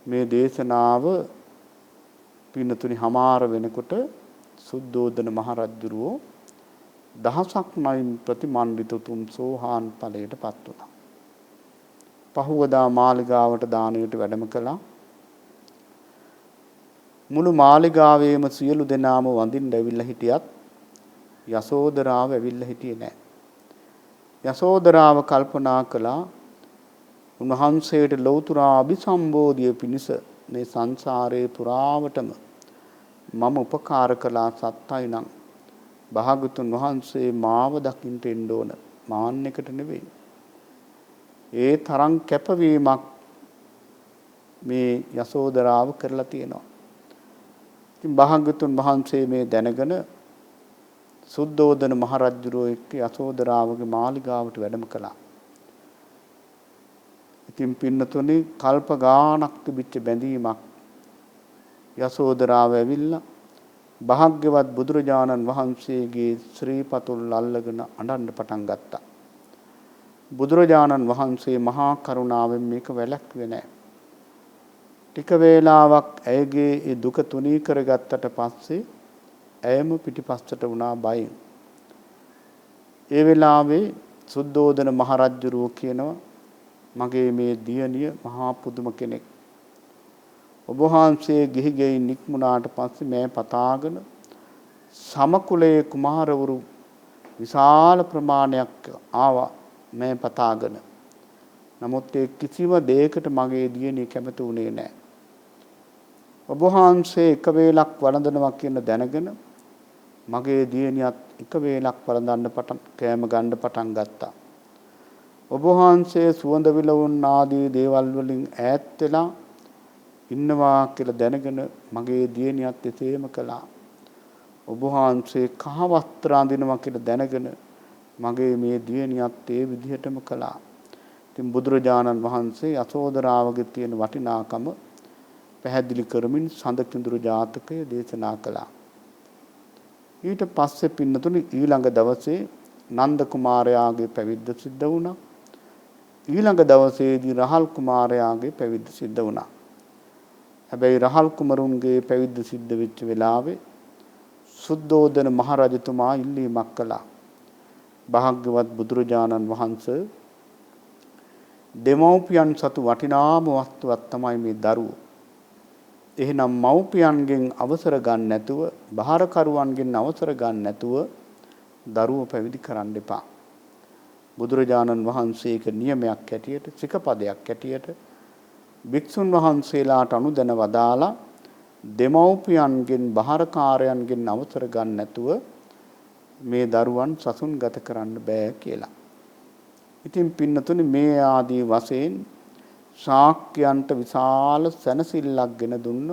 මේ දේශනාව පින්නතුනි හමාර වෙනකොට සුද්ධෝදන මහ රජුරෝ දහසක් නයින් ප්‍රතිමන්විත තුන් සෝහාන් ඵලයටපත් වුණා. පහවදා මාලිගාවට දානයට වැඩම කළා. මුළු මාලිගාවේම සියලු දෙනාම වඳින්න ඇවිල්ලා හිටියත් යසෝදරාව ඇවිල්ලා හිටියේ නැහැ. යසෝදරාව කල්පනා කළා උන්වහන්සේට ලෞතුරා අභිසම්බෝධිය පිණිස මේ සංසාරේ පුරාවටම මම උපකාර කළා සත්තයි නම් භාගතුන් වහන්සේ මාව දකින්න එන්න ඕන මාන්නෙකට නෙවෙයි. ඒ තරම් කැපවීමක් මේ යසෝදරාව කරලා තියෙනවා. ඉතින් භාගතුන් වහන්සේ මේ දැනගෙන සුද්ධෝදන මහ රජුරෝ එක්ක යසෝදරාවගේ මාලිගාවට වැඩම කළා. ඉතින් පින්නතුනි කල්ප ගාණක් තිබිච්ච බැඳීමක් යසෝදරාව ඇවිල්ලා භාග්‍යවත් බුදුරජාණන් වහන්සේගේ ශ්‍රී පතුල් අල්ලගෙන අඬන්න පටන් ගත්තා. බුදුරජාණන් වහන්සේ මහා කරුණාවෙන් මේක වැළැක්ුවේ නැහැ. ටික වේලාවක් ඇයගේ ඒ දුක තුනී කරගත්තට පස්සේ ඇයම පිටිපස්සට වුණා බයෙන්. ඒ වෙලාවේ සුද්ධෝදන මහ රජුරෝ කියනවා මගේ මේ දියණිය මහා පුදුම කෙනෙක්. ඔබ වහන්සේ ගිහි ගෙයින් නික්මුණාට පස්සේ මම පතාගෙන සමකුලයේ කුමාරවරු විශාල ප්‍රමාණයක් ආවා මම පතාගෙන. නමුත් ඒ කිසිම දෙයකට මගේ දියණිය කැමති වුණේ නැහැ. ඔබ වහන්සේ එක වේලක් වළඳනවා කියන දැනගෙන මගේ දියණියත් එක වේලක් වළඳන්න කෑම ගන්න පටන් ගත්තා. ඔබ වහන්සේ සුවඳ විලවුන් ආදී දේවල් වලින් ඈත් වෙලා ඉන්නවා කියලා දැනගෙන මගේ දියණියත් එසේම කළා. ඔබ වහන්සේ කහ වස්ත්‍ර අඳිනවා කියලා දැනගෙන මගේ මේ දියණියත් ඒ විදිහටම කළා. ඉතින් බුදුරජාණන් වහන්සේ යසෝදරාවගේ තියෙන වටිනාකම පැහැදිලි කරමින් සඳ කිඳුරු ජාතකය දේශනා කළා. ඊට පස්සේ පින්නතුනි ඊළඟ දවසේ නන්ද කුමාරයාගේ පැවිද්ද සිද්ධ වුණා. ඊළඟ දවසේදී රහල් කුමාරයාගේ පැවිද්ද සිද්ධ වුණා. හැබැයි රහල් කුමරුන්ගේ පැවිද්ද සිද්ධ වෙච්ච වෙලාවේ සුද්ධෝදන මහ රජතුමා ඉල්ලීමක් කළා. භාග්‍යවත් බුදුරජාණන් වහන්සේ දෙමව්පියන් සතු වටිනාම වස්තුවක් තමයි මේ දරුවෝ. එහෙනම් මව්පියන්ගෙන් අවසර ගන්න නැතුව, බාරකරුවන්ගෙන් අවසර ගන්න නැතුව දරුවෝ පැවිදි කරන්න එපා. බුදුරජාණන් වහන්සේක නියමයක් හැටියට, සිකපදයක් හැටියට භික්ෂුන් වහන්සේලාට අනුදැන වදාලා දෙමව්පියන්ගෙන්, බාරකාරයන්ගෙන් අවසර ගන්න නැතුව මේ දරුවන් සසුන් ගත කරන්න බෑ කියලා. ඉතින් පින්නතුනි මේ ආදී වශයෙන් ශාක්‍යයන්ට විශාල සැනසෙල්ලක් ගෙන දුන්න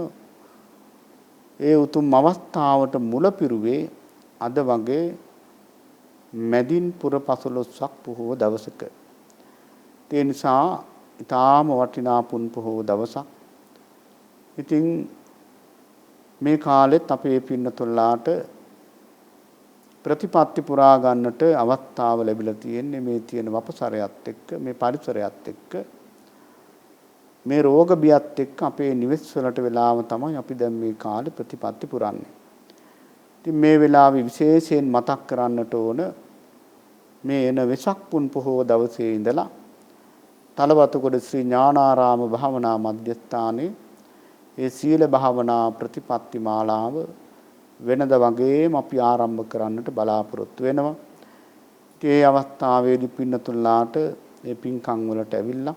ඒ උතුම් අවස්ථාවට මුලපිරුවේ අද වගේ මැදින් පුර 15ක් පොහොව දවසක. ඒ නිසා ඊටාම වටිනා පුන් පොහොව දවසක්. ඉතින් මේ කාලෙත් අපේ පින්නතුල්ලාට ප්‍රතිපත්ති පුරා ගන්නට අවස්ථාව ලැබිලා තියෙන්නේ මේ තියෙන වපසරයත් එක්ක, මේ පරිසරයත් එක්ක, මේ රෝග බියත් එක්ක අපේ නිවෙස් වලට වෙලාව තමයි අපි දැන් මේ කාලේ ප්‍රතිපත්ති පුරන්නේ. ඉතින් මේ වෙලාවේ විශේෂයෙන් මතක් කරන්නට ඕන මේ එන වෙසක් පුන් පොහොව දවසේ ඉඳලා තලවතුගොඩ ශ්‍රී ඥානාරාම භාවනා මධ්‍යස්ථානයේ ඒ සීල භාවනා ප්‍රතිපත්ති මාලාව වෙනද වගේම අපි ආරම්භ කරන්නට බලාපොරොත්තු වෙනවා. ඒ අවස්ථාවේදී පින්නතුල්ලාට මේ පින්කම් වලට ඇවිල්ලා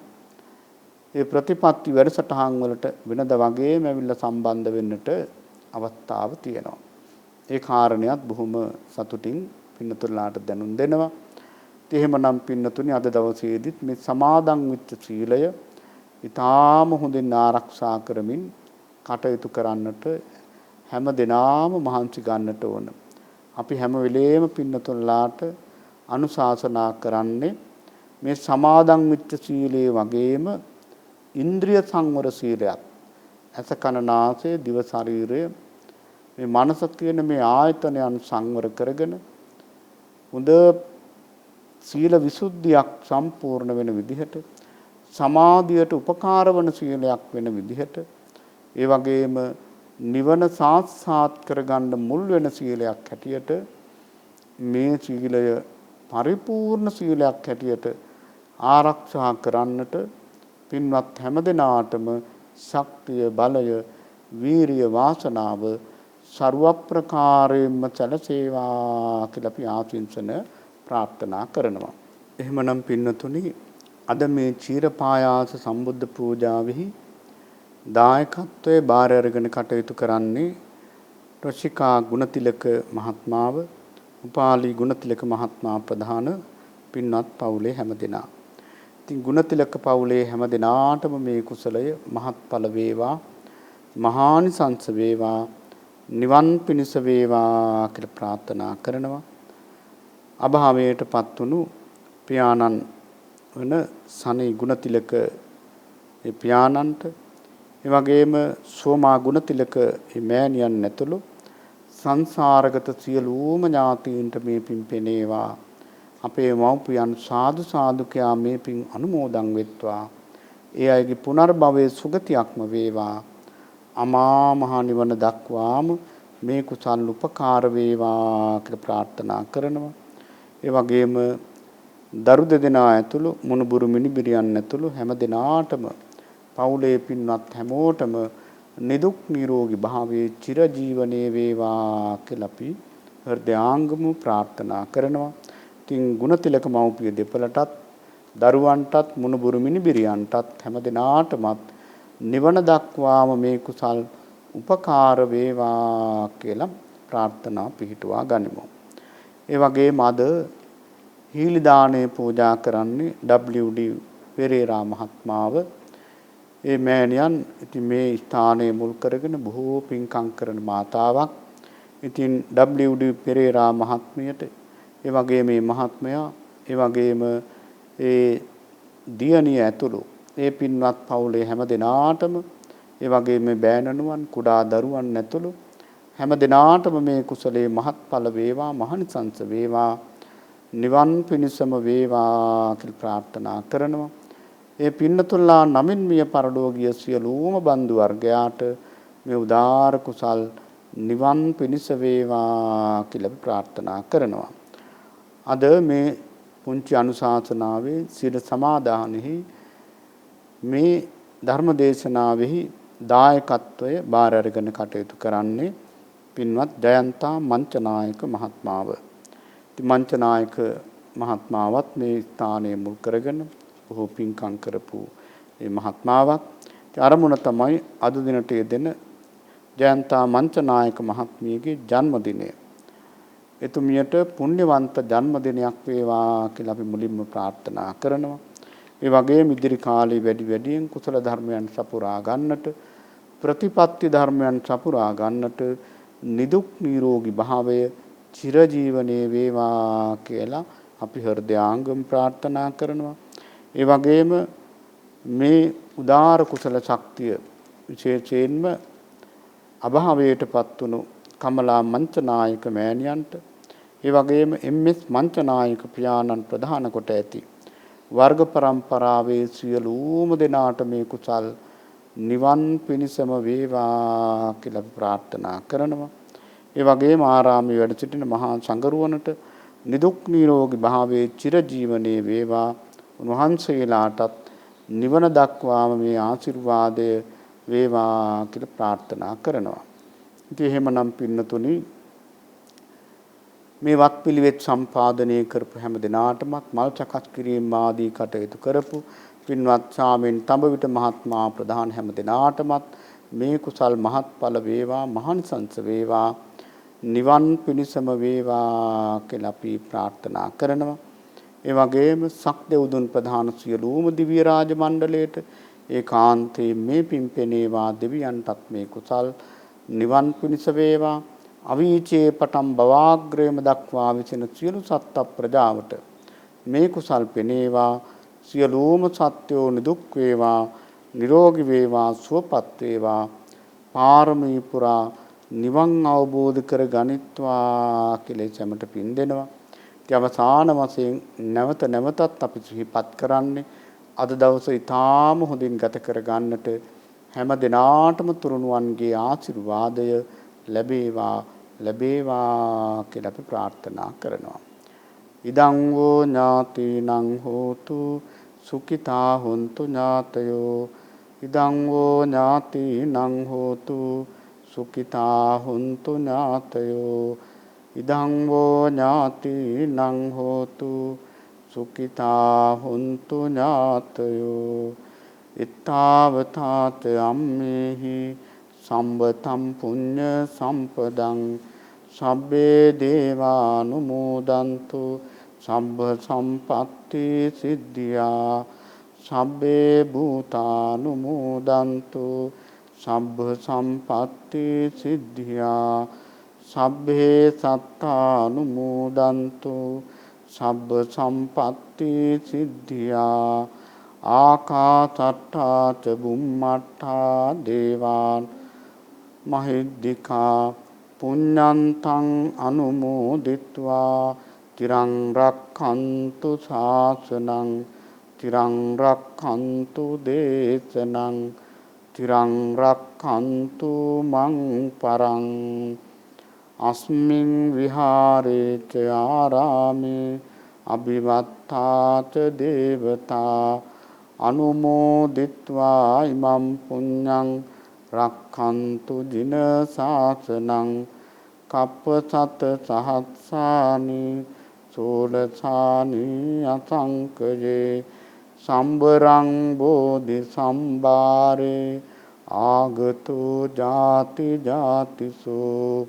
ඒ ප්‍රතිපත්ති වැඩසටහන් වලට වෙනද වගේම ඇවිල්ලා සම්බන්ධ වෙන්නට අවස්ථාව තියෙනවා. ඒ කාරණයක් බොහොම සතුටින් පින්නතුල්ලාට දැනුම් දෙනවා. එහෙමනම් පින්නතුනි අද දවසේදීත් මේ සමාදන් වෙච්ච සීලය ඊටාම හොඳින් ආරක්ෂා කරමින් කටයුතු කරන්නට හැම දිනාම මහන්සි ගන්නට ඕන. අපි හැම වෙලේම පින්නතුල්ලාට අනුශාසනා කරන්නේ මේ සමාදන් වෙච්ච සීලයේ වගේම ඉන්ද්‍රිය සංවර සීලයක්. ඇස කන නාසය දිව ශරීරය මේ මනස කියන මේ ආයතනයන් සංවර කරගෙන හොඳ සීල විසුද්ධියක් සම්පූර්ණ වෙන විදිහට, සමාධියට උපකාර වන සීලයක් වෙන විදිහට, ඒ වගේම නිවන සාක්ෂාත් කරගන්න මුල් වෙන සීලයක් හැටියට මේ සීලය පරිපූර්ණ සීලයක් හැටියට ආරක්ෂා කරන්නට පින්වත් හැමදෙනාටම ශක්තිය, බලය, වීරිය, වාසනාව ਸਰව ප්‍රකාරයෙන්ම සැලසේවා කියලා අපි ආශිංසන ප්‍රාර්ථනා කරනවා. එහෙමනම් පින්නතුනි අද මේ චීරපායාස සම්බුද්ධ පූජාවෙහි දායකත්වයේ බාර අරගෙන කටයුතු කරන්නේ රසිකා ගුණතිලක මහත්මාව, උපාලි ගුණතිලක මහත්මයා ප්‍රධාන පින්වත් පවුලේ හැමදෙනා. ඉතින් ගුණතිලක පවුලේ හැමදෙනාටම මේ කුසලය මහත්ඵල වේවා, මහානිසංස වේවා, නිවන් පිණිස වේවා කියලා ප්‍රාර්ථනා කරනවා. අභාවයටපත් වුණු පියාණන් වන සනේ ගුණතිලක ඒ පියාණන්ට, ඒ වගේම සෝමා ගුණතිලක මේ මෑණියන් ඇතුළු සංසාරගත සියලුම ඥාතීන්ට මේ පින් පෙනේවා. අපේ මව්පියන් සාදු සාදු කියා මේ පින් අනුමෝදන් වෙත්වා. ඒ අයගේ පුනර්භවයේ සුගතියක්ම වේවා. අමා මහ නිවන දක්වාම මේ කුසල් උපකාර වේවා කියලා ප්‍රාර්ථනා කරනවා. ඒ වගේම දරු දෙදෙනා ඇතුළු මුණුබුරු මිනිබිරියන් ඇතුළු හැම දිනාටම පවුලේ පින්වත් හැමෝටම නිදුක් නිරෝගී භාවයේ චිරජීවනයේ වේවා කියලා අපි හෘදයාංගම ප්‍රාර්ථනා කරනවා. ඉතින් ගුණතිලක මව්පිය දෙපළටත්, දරුවන්ටත්, මුණුබුරු මිනිබිරියන්ටත් හැම දිනාටමත් නිවන දක්වාම මේ කුසල් උපකාර වේවා කියලා ප්‍රාර්ථනා පිහිටුවා ගනිමු. ඒ වගේම අද හීලි දාණය පූජා කරන්නේ WD පෙරේරා මහත්මාව. ඒ මෑණියන් ඉතින් මේ ස්ථානයේ මුල් කරගෙන බොහෝ පින්කම් කරන මාතාවක්. ඉතින් WD පෙරේරා මහත්මියට, ඒ වගේම මේ මහත්මයා, ඒ වගේම ඒ දියණිය ඇතුළු ඒ පින්වත් පවුලේ හැම දෙනාටම, ඒ වගේම බෑණනුවන්, කුඩා දරුවන් ඇතුළු හැම දිනාටම මේ කුසලයේ මහත්ඵල වේවා, මහනිසංස වේවා, නිවන් පිණිසම වේවා කියලා ප්‍රාර්ථනා කරනවා. ඒ පින්නතුල්ලා නමින් මිය පරලෝකීය සියලුම බන්දු වර්ගයාට මේ උදාාර කුසල් නිවන් පිණිස වේවා කියලා ප්‍රාර්ථනා කරනවා. අද මේ පුංචි අනුශාසනාවේ සීල සමාදානෙහි මේ ධර්ම දේශනාවෙහි දායකත්වය බාර අරගෙන කටයුතු කරන්නේ පින්වත් ජයන්තා මංචනායක මහත්මාව. ඉතින් මංචනායක මහත්මාවත් මේ ස්ථානයේ මුල් කරගෙන බොහෝ පින්කම් කරපු මේ මහත්මාවක්. ඉතින් අරමුණ තමයි අද දිනට යෙදෙන ජයන්තා මංචනායක මහත්මියගේ ජන්මදිනය. එතුමියට පුණ්‍යවන්ත ජන්මදිනයක් වේවා කියලා අපි මුලින්ම ප්‍රාර්ථනා කරනවා. ඒ වගේම ඉදිරි කාලේ වැඩියෙන් කුසල ධර්මයන් සපුරා ගන්නට, ප්‍රතිපත්ති ධර්මයන් සපුරා ගන්නට නිදුක් නිරෝගී භාවය චිරජීවනයේ වේවා කියලා අපි හෘදයාංගම ප්‍රාර්ථනා කරනවා. ඒ වගේම මේ උදාර කුසල ශක්තිය විශේෂයෙන්ම අභාවයටපත් වුණු කමලා මංචනායක මෑණියන්ට, ඒ වගේම එම්.එස්. මංචනායක පියාණන් ප්‍රධාන කොට ඇති වර්ග પરම්පරාවේ සියලුම දෙනාට මේ කුසල් නිවන් පිණසම වේවා කියලා ප්‍රාර්ථනා කරනවා. ඒ වගේම ආරාමයේ වැඩ සිටින මහා සංඝරුවනට නිදුක් නිරෝගී භාවයේ චිරජීවනයේ වේවා. උන්වහන්සේලාටත් නිවන දක්වාම මේ ආශිර්වාදය වේවා කියලා ප්‍රාර්ථනා කරනවා. ඉතින් එහෙමනම් පින්නතුනි, මේ වත්පිළිවෙත් සම්පාදනය කරපු හැම දිනාටම මල් සකස් කිරීම ආදී කටයුතු කරපු පින්වත් සාමෙන් තඹවිට මහත්මයා ප්‍රධාන හැම දිනාටමත් මේ කුසල් මහත්ඵල වේවා, මහානිසංස වේවා, නිවන් පිණසම වේවා කියලා අපි ප්‍රාර්ථනා කරනවා. ඒ වගේම සක්දෙව්දුන් ප්‍රධාන සියලුම දිව්‍ය රාජ මණ්ඩලයට ඒකාන්තයෙන් මේ පින්පෙනේවා. දෙවියන්ටත් මේ කුසල් නිවන් පිණිස වේවා. අවීචේ පටන් බවාග්‍රේම දක්වා විසින සියලු සත්ත්ව ප්‍රජාවට මේ කුසල් පෙනේවා. සියලුම සත්වෝ නිදුක් වේවා, නිරෝගී වේවා, සුවපත් වේවා. පාරමී පුරා නිවන් අවබෝධ කර ගනිත්වා කියලා සැමට පින් දෙනවා. ඉතින් අවසාන වශයෙන් නැවතත් අපි සිහිපත් කරන්නේ අද දවසේ ඊටාම හොඳින් ගත කර ගන්නට හැම දිනාටම තුරුණුවන්ගේ ආශිර්වාදය ලැබේවා කියලා අපි ප්‍රාර්ථනා කරනවා. ඉදං වූ ඥාතිනං හෝතු සුඛිතා හොන්තු ඥාතයෝ. ඉදං වූ ඥාතිනං හෝතු සුඛිතා හොන්තු ඥාතයෝ. ඉදං වූ ඥාතිනං හෝතු සුඛිතා හොන්තු ඥාතයෝ. ittavataත අම්මේහි සම්බතම් පුඤ්ඤ සම්පදං සබ්බේ දේවානුමෝදන්තු සම්බ සම්පත්ති සිද්ධියා. සබ්බේ භූතානුමෝදන්තු සම්බ සම්පත්ති සිද්ධියා. සබ්බේ සත්තානුමෝදන්තු සබ්බ සම්පත්ති සිද්ධියා. ආකාසට්ඨා ච බුම්මට්ඨා දේවාන් මහිද්దికා පුඤ්ඤන්තං අනුමෝදිත්වා තිරං රක්ඛන්තු ශාසනං තිරං රක්ඛන්තු දේශනං තිරං රක්ඛන්තු මං පරං. අස්මින් විහාරේ ච ආරාමේ අභිවත්තාච දේවතා අනුමෝදිත්වා ඉමං පුඤ්ඤං රක්ඛන්තු දින සාසනං. කප්පසත සහස්සානි සෝලසානි අසංකයේ සම්බරං බෝධි සම්භාරේ ආගතෝ ජාති ජාතිසෝ.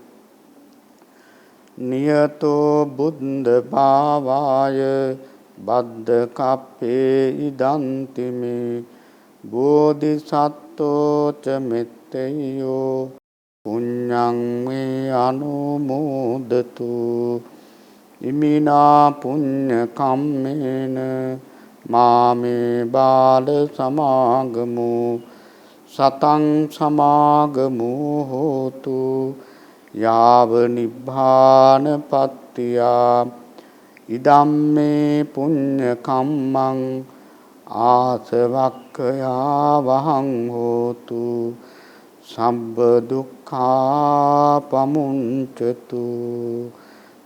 නියතෝ බුද්ධ භාවාය බද්ද කප්පේ ඉදන්තිමේ බෝධිසත්වෝ ච මෙත්තයෝ පුඤ්ඤං මේ අනුමෝදතු. ඉමිනා පුඤ්ඤ කම්මේන මාමේ බාල සමාගමෝ සතං සමාගමෝ හෝතු. යාව නිබ්බාන පත්තියා. ඉදම්මේ පුඤ්ඤ කම්මං ආසවක්ඛයා වහං හෝතු. සම්බ දුක්ඛා පමුංචතු.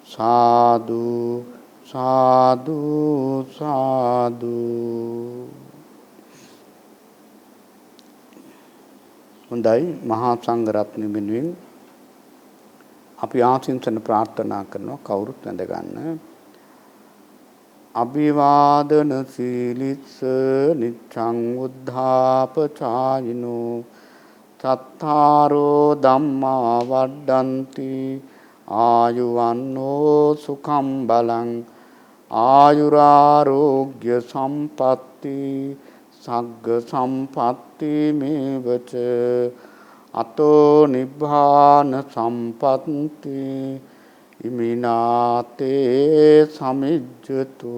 සාදු සාදු සාදු. හොඳයි මහා සංඝ රත්නය වෙනුවෙන් අපි ආශිංසන ප්‍රාර්ථනා කරනවා කවුරුත් වැඳ ගන්න. අභිවාදන සීලිස්ස නිච්ඡං උද්ධාපචායිනෝ චත්තාරෝ ධම්මා වඩ්ඩන්ති ආයුවන්නෝ සුඛං බලං ආයුරාෝග්‍ය සම්පatti සග්ග සම්පatti මේවච අතෝ නිබ්බාන සම්පatti ඉමිනාතේ සමිජ්ජතු